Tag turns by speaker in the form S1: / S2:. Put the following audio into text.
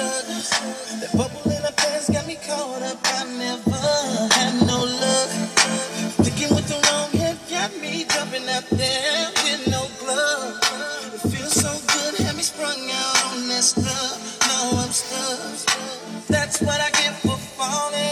S1: stuck. That bubble in the past got me caught up. I never had no luck. Thinking with the wrong head got me jumping out there with no glove. It feels so good, had me sprung out on that stuff. Now I'm stuck. That's what I get for falling.